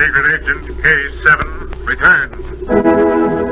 Secret Agent K7 returns.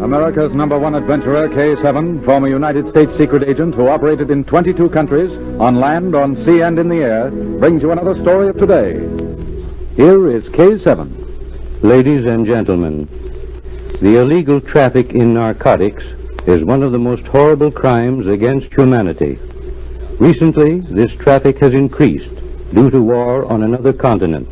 America's #1 adventurer, K7, former United States secret agent who operated in 22 countries, on land, on sea, and in the air, brings you another story of today. Here is K7. Ladies and gentlemen, the illegal traffic in narcotics is one of the most horrible crimes against humanity. Recently, this traffic has increased due to war on another continent.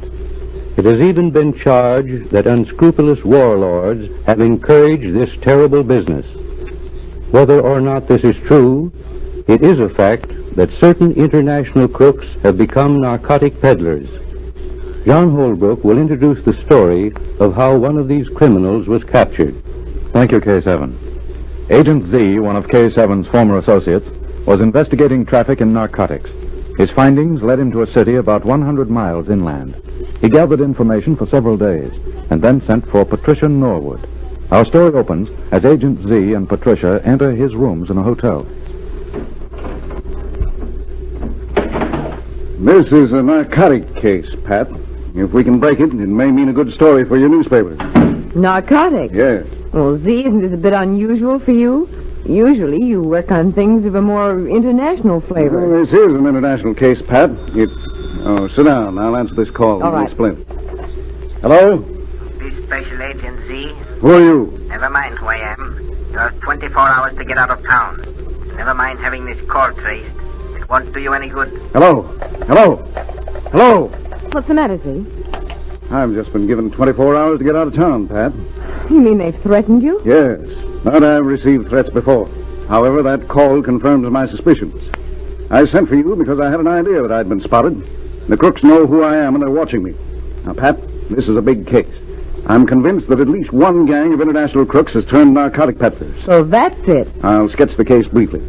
It has even been charged that unscrupulous warlords have encouraged this terrible business. Whether or not this is true, it is a fact that certain international crooks have become narcotic peddlers. John Holbrook will introduce the story of how one of these criminals was captured. Thank you, K7. Agent Z, one of K7's former associates, was investigating traffic in narcotics. His findings led him to a city about 100 miles inland. He gathered information for several days and then sent for Patricia Norwood. Our story opens as Agent Z and Patricia enter his rooms in a hotel. This is a narcotic case, Pat. If we can break it, it may mean a good story for your newspapers. Narcotics? Yes. Well, Z, isn't this a bit unusual for you? Usually you work on things of a more international flavor. Well, this is an international case, Pat. Oh, sit down. I'll answer this call. All right. Explain. Hello? This Special Agent Z. Who are you? Never mind who I am. You have 24 hours to get out of town. Never mind having this call traced. It won't do you any good. Hello? Hello? Hello? What's the matter, Z? I've just been given 24 hours to get out of town, Pat. You mean they've threatened you? Yes, but I've received threats before. However, that call confirms my suspicions. I sent for you because I had an idea that I'd been spotted. The crooks know who I am and they're watching me. Now, Pat, this is a big case. I'm convinced that at least one gang of international crooks has turned narcotic peddlers. So that's it. I'll sketch the case briefly.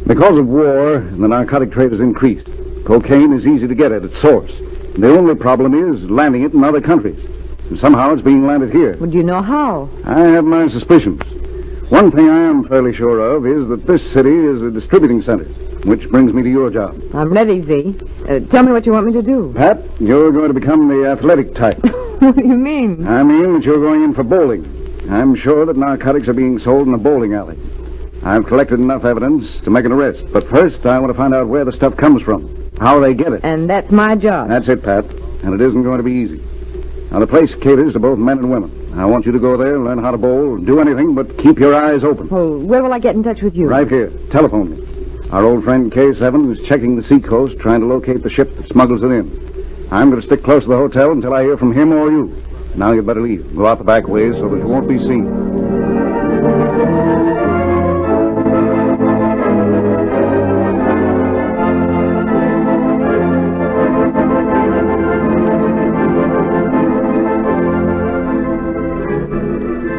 Because of war, the narcotic trade has increased. Cocaine is easy to get at its source. The only problem is landing it in other countries. And somehow it's being landed here. Well, do you know how? I have my suspicions. One thing I am fairly sure of is that this city is a distributing center, which brings me to your job. I'm ready, Z. Tell me what you want me to do. Pat, you're going to become the athletic type. What do you mean? I mean that you're going in for bowling. I'm sure that narcotics are being sold in a bowling alley. I've collected enough evidence to make an arrest. But first, I want to find out where the stuff comes from, how they get it. And that's my job. That's it, Pat. And it isn't going to be easy. Now, the place caters to both men and women. I want you to go there, learn how to bowl, do anything but keep your eyes open. Well, where will I get in touch with you? Right here. Telephone me. Our old friend K7 is checking the seacoast, trying to locate the ship that smuggles it in. I'm going to stick close to the hotel until I hear from him or you. Now you'd better leave. Go out the back way so that you won't be seen.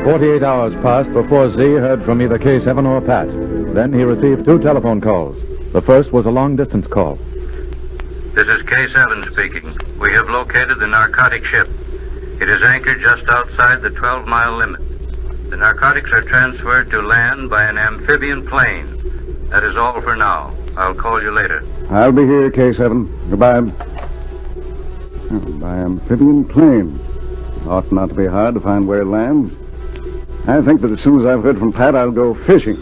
48 hours passed before Z heard from either K7 or Pat. Then he received 2 telephone calls. The first was a long-distance call. This is K7 speaking. We have located the narcotic ship. It is anchored just outside the 12-mile limit. The narcotics are transferred to land by an amphibian plane. That is all for now. I'll call you later. I'll be here, K7. Goodbye. By amphibian plane. Ought not to be hard to find where it lands. I think that as soon as I've heard from Pat, I'll go fishing.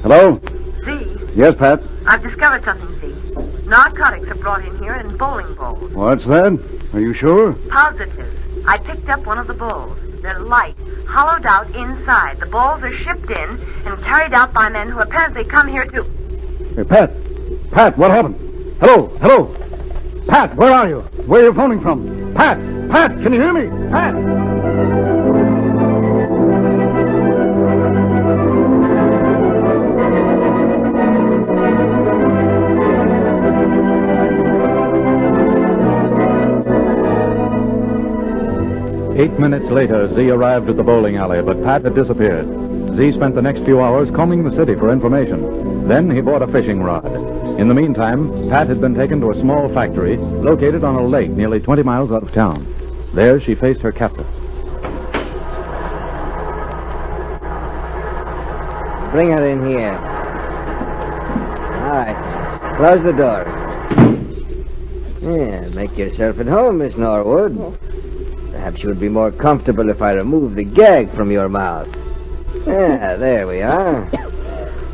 Hello? Z? Yes, Pat? I've discovered something, Z. Narcotics are brought in here in bowling balls. What's that? Are you sure? Positive. I picked up one of the balls. They're light, hollowed out inside. The balls are shipped in and carried out by men who apparently come here to... Hey, Pat. Pat, what happened? Hello, hello. Pat, where are you? Where are you phoning from? Pat, Pat, can you hear me? Pat! 8 minutes later, Z arrived at the bowling alley, but Pat had disappeared. Z spent the next few hours combing the city for information. Then he bought a fishing rod. In the meantime, Pat had been taken to a small factory located on a lake nearly 20 miles out of town. There she faced her captor. Bring her in here. All right. Close the door. Yeah, make yourself at home, Miss Norwood. Perhaps you would be more comfortable if I removed the gag from your mouth. Yeah, there we are.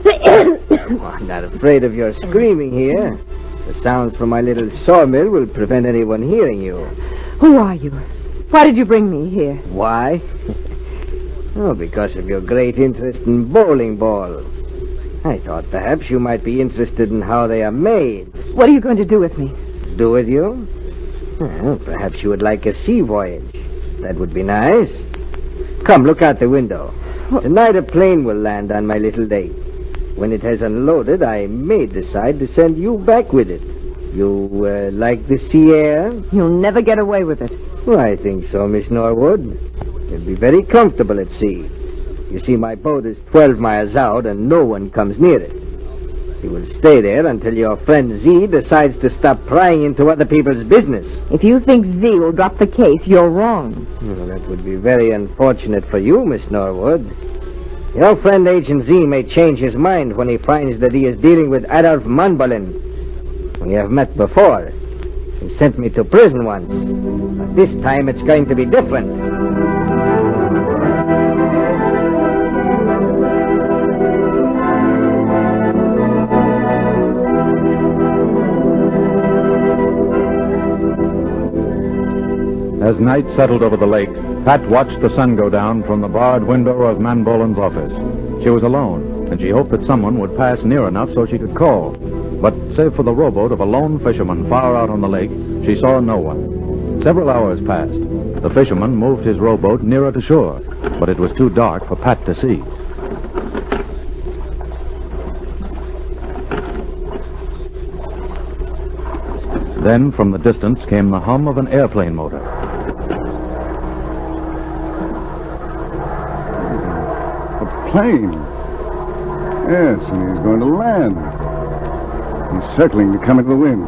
Oh, I'm not afraid of your screaming here. The sounds from my little sawmill will prevent anyone hearing you. Who are you? Why did you bring me here? Why? Oh, because of your great interest in bowling balls. I thought perhaps you might be interested in how they are made. What are you going to do with me? Do with you? Well, perhaps you would like a sea voyage. That would be nice. Come, look out the window. Tonight a plane will land on my little lake. When it has unloaded, I may decide to send you back with it. You like the sea air? You'll never get away with it. Well, I think so, Miss Norwood. You'll be very comfortable at sea. You see, my boat is 12 miles out and no one comes near it. You will stay there until your friend Z decides to stop prying into other people's business. If you think Z will drop the case, you're wrong. Well, that would be very unfortunate for you, Miss Norwood. Your friend Agent Z may change his mind when he finds that he is dealing with Adolf Manbolin. We have met before. He sent me to prison once. But this time it's going to be different. As night settled over the lake, Pat watched the sun go down from the barred window of Manbolin's office. She was alone, and she hoped that someone would pass near enough so she could call. But save for the rowboat of a lone fisherman far out on the lake, she saw no one. Several hours passed. The fisherman moved his rowboat nearer to shore, but it was too dark for Pat to see. Then, from the distance, came the hum of an airplane motor. A plane. Yes, and he's going to land. He's circling to come into the wind.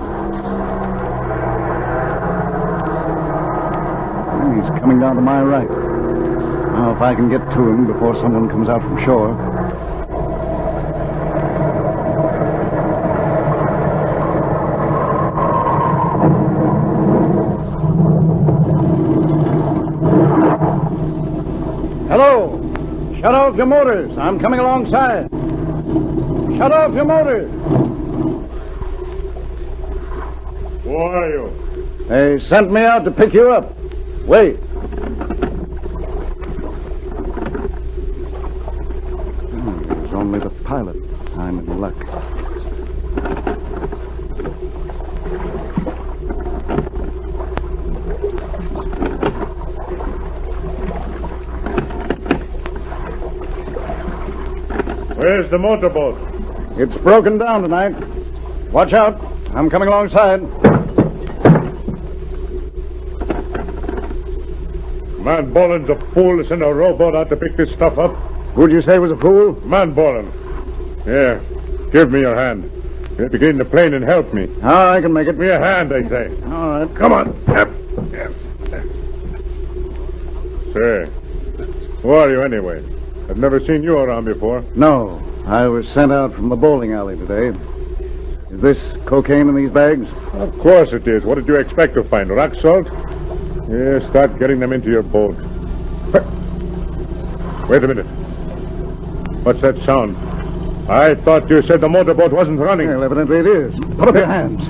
And he's coming down to my right. Now, if I can get to him before someone comes out from shore. Hello! Shut off your motors. I'm coming alongside. Shut off your motors. Who are you? They sent me out to pick you up. Wait. It was only the pilot. I'm in luck. Where's the motorboat? It's broken down tonight. Watch out. I'm coming alongside. Manbolin's a fool to send a rowboat out to pick this stuff up. Who'd you say was a fool? Manbolin. Here, give me your hand. You have to get in the plane and help me. Oh, I can make it. Give me a hand, I say. All right. Come on. Yep. Say, who are you anyway? I've never seen you around before. No, I was sent out from the bowling alley today. Is this cocaine in these bags? Of course it is. What did you expect to find? Rock salt? Yeah, start getting them into your boat. Wait a minute. What's that sound? I thought you said the motorboat wasn't running. Well, evidently it is. Put up your hands.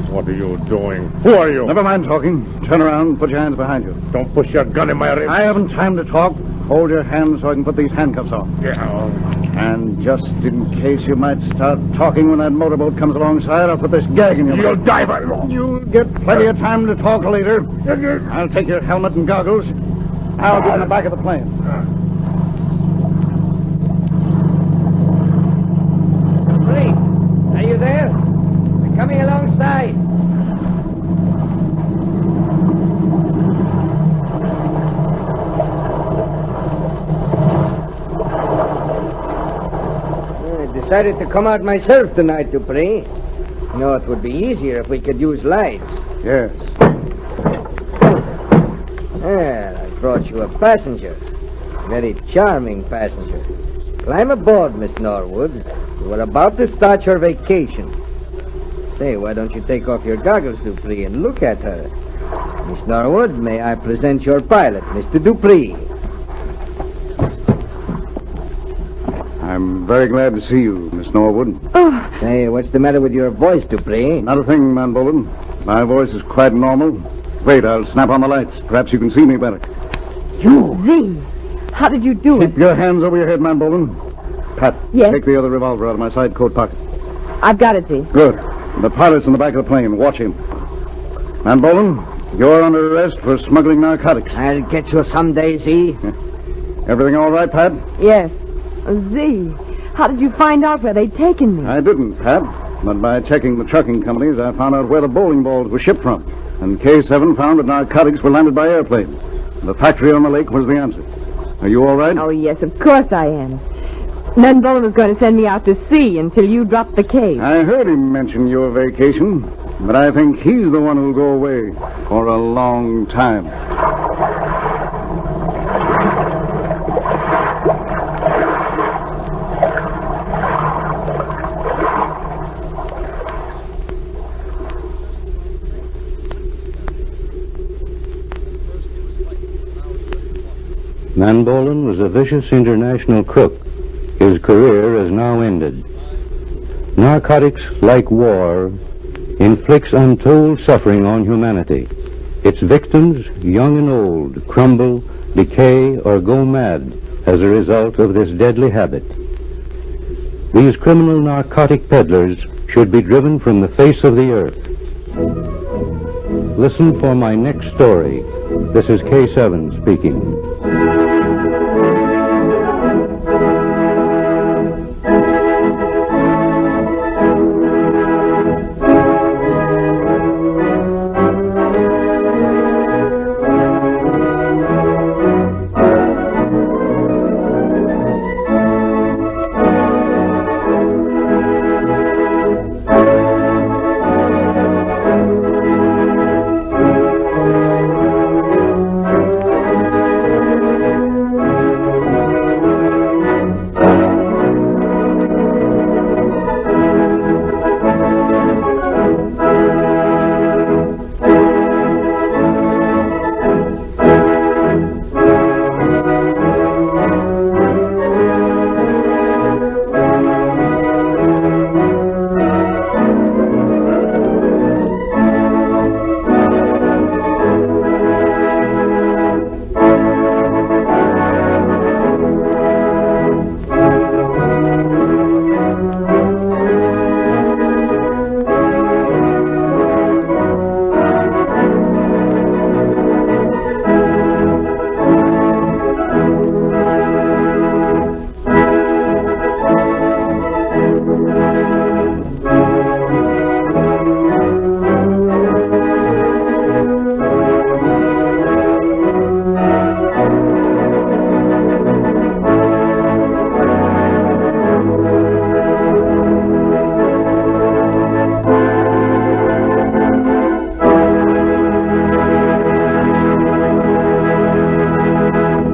What are you doing? Who are you? Never mind talking. Turn around and put your hands behind you. Don't push your gun in my ribs. I haven't time to talk. Hold your hands so I can put these handcuffs on. Yeah. And just in case you might start talking when that motorboat comes alongside, I'll put this gag in your You'll mouth. die by... You'll get plenty of time to talk later. I'll take your helmet and goggles. I'll be in the back of the plane. Ray, are you there? We're coming alongside. I decided to come out myself tonight, Dupree. You know, it would be easier if we could use lights. Yes. Well, I brought you a passenger. Very charming passenger. Climb aboard, Miss Norwood. You are about to start your vacation. Say, why don't you take off your goggles, Dupree, and look at her? Miss Norwood, may I present your pilot, Mr. Dupree? I'm very glad to see you, Miss Norwood. Oh, Say, what's the matter with your voice, Dupree? Not a thing, Man Bolin. My voice is quite normal. Wait, I'll snap on the lights. Perhaps you can see me better. Z. How did you do it? Keep your hands over your head, Man Bolin. Pat, Yes? take the other revolver out of my side coat pocket. I've got it, Z. Good. The pilot's in the back of the plane. Watch him. Man Bolin, you're under arrest for smuggling narcotics. I'll get you someday, see? Everything all right, Pat? Yes. Z. How did you find out where they'd taken me? I didn't, Pat. But by checking the trucking companies, I found out where the bowling balls were shipped from. And K7 found that narcotics were landed by airplane. The factory on the lake was the answer. Are you all right? Oh, yes, of course I am. Then Bolin was going to send me out to sea until you dropped the case. I heard him mention your vacation, but I think he's the one who'll go away for a long time. Van Bolen was a vicious international crook. His career has now ended. Narcotics, like war, inflicts untold suffering on humanity. Its victims, young and old, crumble, decay, or go mad as a result of this deadly habit. These criminal narcotic peddlers should be driven from the face of the earth. Listen for my next story. This is K7 speaking.